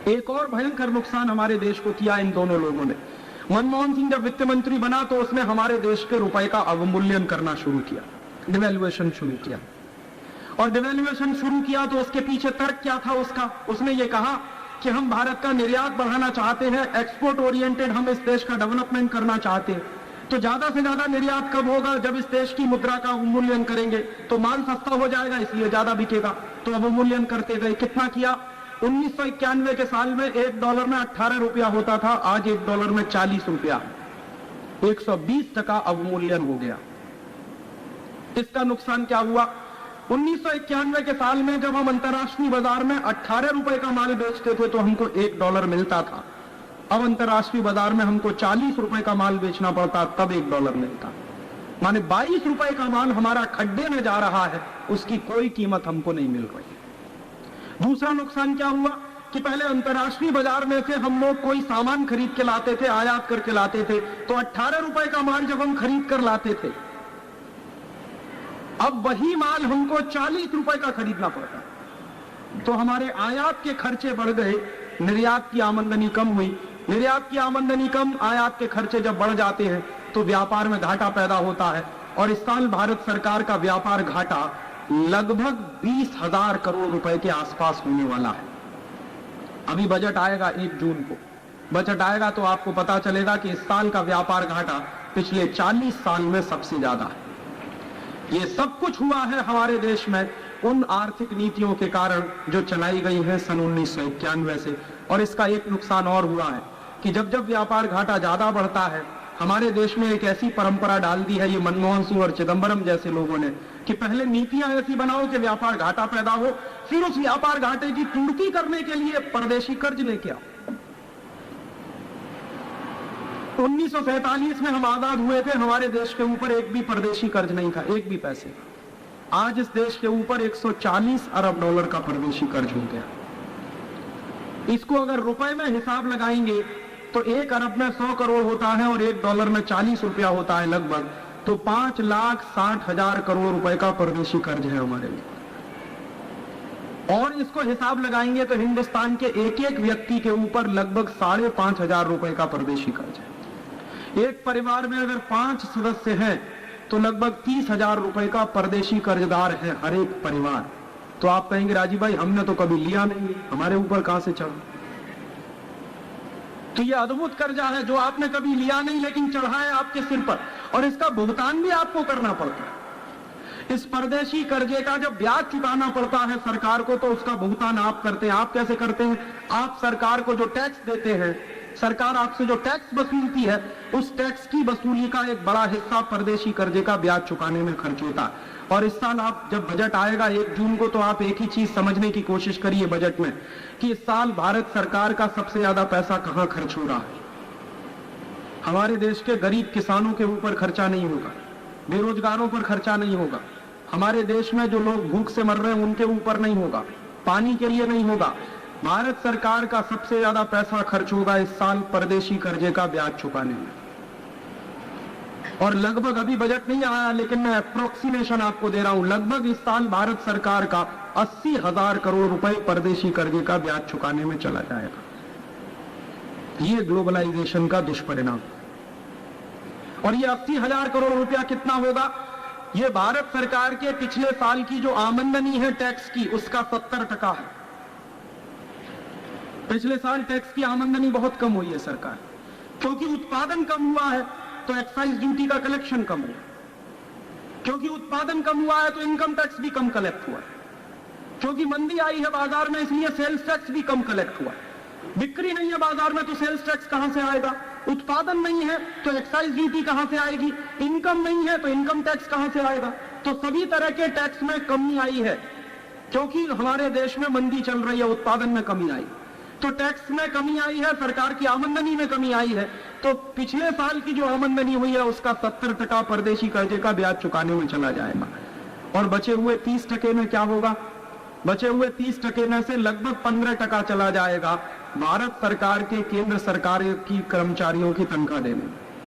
एक और भयंकर नुकसान हमारे देश को किया इन दोनों लोगों ने। मनमोहन सिंह जब वित्त मंत्री बना तो उसने हमारे देश के रुपए का अवमूल्यन करना शुरू किया, डिवैल्यूएशन शुरू किया। और डिवैल्यूएशन शुरू किया तो उसके पीछे तर्क क्या था उसका? उसने ये कहा कि हम भारत का निर्यात बढ़ाना चाहते हैं, एक्सपोर्ट ओरिएंटेड हम इस देश का डेवलपमेंट करना चाहते हैं। तो ज्यादा से ज्यादा निर्यात कब होगा? जब इस देश की मुद्रा का अवमूल्यन करेंगे तो माल सस्ता हो जाएगा, इसलिए ज्यादा बिकेगा। तो अवमूल्यन करते गए। कितना किया? 1991 के साल में $1 में 18 रुपया होता था, आज $1 में 40 रुपया, 120% अवमूल्यन हो गया। इसका नुकसान क्या हुआ? 1991 के साल में जब हम अंतर्राष्ट्रीय बाजार में 18 रुपए का माल बेचते थे तो हमको $1 मिलता था। अब अंतर्राष्ट्रीय बाजार में हमको 40 रुपए का माल बेचना पड़ता, तब $1 मिलता। माने 22 रुपए का माल हमारा खड्डे में जा रहा है, उसकी कोई कीमत हमको नहीं मिल रही। दूसरा नुकसान क्या हुआ कि पहले अंतर्राष्ट्रीय बाजार में से हम लोग कोई सामान खरीद के लाते थे, आयात करके लाते थे, तो 18 रुपए का माल जब हम खरीद कर लाते थे, अब वही माल हमको 40 रुपए का खरीदना पड़ता। तो हमारे आयात के खर्चे बढ़ गए, निर्यात की आमदनी कम हुई। निर्यात की आमदनी कम, आयात के खर्चे जब बढ़ जाते हैं तो व्यापार में घाटा पैदा होता है। और इस साल भारत सरकार का व्यापार घाटा लगभग 20,000 करोड़ रुपए के आसपास होने वाला है। अभी बजट आएगा 1 जून को, बजट आएगा तो आपको पता चलेगा कि इस साल का व्यापार घाटा पिछले 40 साल में सबसे ज्यादा है। ये सब कुछ हुआ है हमारे देश में उन आर्थिक नीतियों के कारण जो चलाई गई है सन 1991 से। और इसका एक नुकसान और हुआ है कि जब जब व्यापार घाटा ज्यादा बढ़ता है, हमारे देश में एक ऐसी परंपरा डाल दी है ये मनमोहन सिंह और चिदंबरम जैसे लोगों ने कि पहले नीतियां ऐसी बनाओ कि व्यापार घाटा पैदा हो, फिर उस व्यापार घाटे की पूर्ति करने के लिए परदेशी कर्ज लेके आओ। 1947 में हम आजाद हुए थे, हमारे देश के ऊपर एक भी परदेशी कर्ज नहीं था, एक भी पैसे। आज इस देश के ऊपर $140 अरब का परदेशी कर्ज हो गया। इसको अगर रुपए में हिसाब लगाएंगे तो 1 अरब में 100 करोड़ होता है और $1 में 40 रुपया होता है लगभग, तो 5,60,000 करोड़ रुपए का परदेशी कर्ज है हमारे लिए। और इसको हिसाब लगाएंगे तो हिंदुस्तान के एक एक व्यक्ति के ऊपर लगभग 5,500 रुपए का परदेशी कर्ज है। एक परिवार में अगर 5 सदस्य हैं तो लगभग 30,000 रुपए का परदेशी कर्जदार है हर एक परिवार। तो आप कहेंगे राजीव भाई हमने तो कभी लिया नहीं, हमारे ऊपर कहां से चढ़ा? तो ये अद्भुत कर्जा है जो आपने कभी लिया नहीं लेकिन चढ़ा है आपके सिर पर, और इसका भुगतान भी आपको करना पड़ता है। इस परदेशी कर्जे का जब ब्याज चुकाना पड़ता है सरकार को तो उसका भुगतान आप करते हैं। आप कैसे करते हैं? आप सरकार को जो टैक्स देते हैं, सरकार आपसे जो टैक्स वसूलती है, उस टैक्स की वसूली का एक बड़ा हिस्सा परदेशी कर्जे का ब्याज चुकाने में खर्च होता है। और इस साल आप जब बजट आएगा 1 जून को तो आप एक ही चीज समझने की कोशिश करिए बजट में कि इस साल भारत सरकार का सबसे ज्यादा पैसा कहां खर्च हो रहा है। हमारे देश के गरीब किसानों के ऊपर खर्चा नहीं होगा, बेरोजगारों पर खर्चा नहीं होगा, हमारे देश में जो लोग भूख से मर रहे हैं उनके ऊपर नहीं होगा, पानी के लिए नहीं होगा। भारत सरकार का सबसे ज्यादा पैसा खर्च होगा इस साल परदेशी कर्जे का ब्याज चुकाने में। और लगभग अभी बजट नहीं आया लेकिन मैं अप्रोक्सीमेशन आपको दे रहा हूं, लगभग इस साल भारत सरकार का 80,000 करोड़ रुपए परदेशी कर्जे का ब्याज चुकाने में चला जाएगा। ये ग्लोबलाइजेशन का दुष्परिणाम। और ये 80,000 करोड़ रुपया कितना होगा? ये भारत सरकार के पिछले साल की जो आमदनी है टैक्स की, उसका 70% है। पिछले साल टैक्स की आमदनी बहुत कम हुई है सरकार, क्योंकि उत्पादन कम हुआ है तो एक्साइज ड्यूटी का कलेक्शन कम हुआ, क्योंकि उत्पादन कम हुआ है तो इनकम टैक्स भी कम कलेक्ट हुआ, क्योंकि मंदी आई है बाजार में इसलिए सेल्स टैक्स भी कम कलेक्ट हुआ। बिक्री नहीं है बाजार में तो सेल्स टैक्स कहां से आएगा? उत्पादन नहीं है तो एक्साइज ड्यूटी कहां से आएगी? इनकम नहीं है तो इनकम टैक्स कहां से आएगा? तो सभी तरह के टैक्स में कमी आई है क्योंकि हमारे देश में मंदी चल रही है, उत्पादन में कमी आई, तो टैक्स में कमी आई है, सरकार की आमदनी में कमी आई है। तो पिछले साल की जो आमदनी हुई है उसका 70% परदेशी कर्जे का ब्याज चुकाने में चला जाएगा। और बचे हुए 30% में क्या होगा? बचे हुए 30% में से लगभग 15% चला जाएगा भारत सरकार के केंद्र सरकार की कर्मचारियों की तनख्वाह देने में।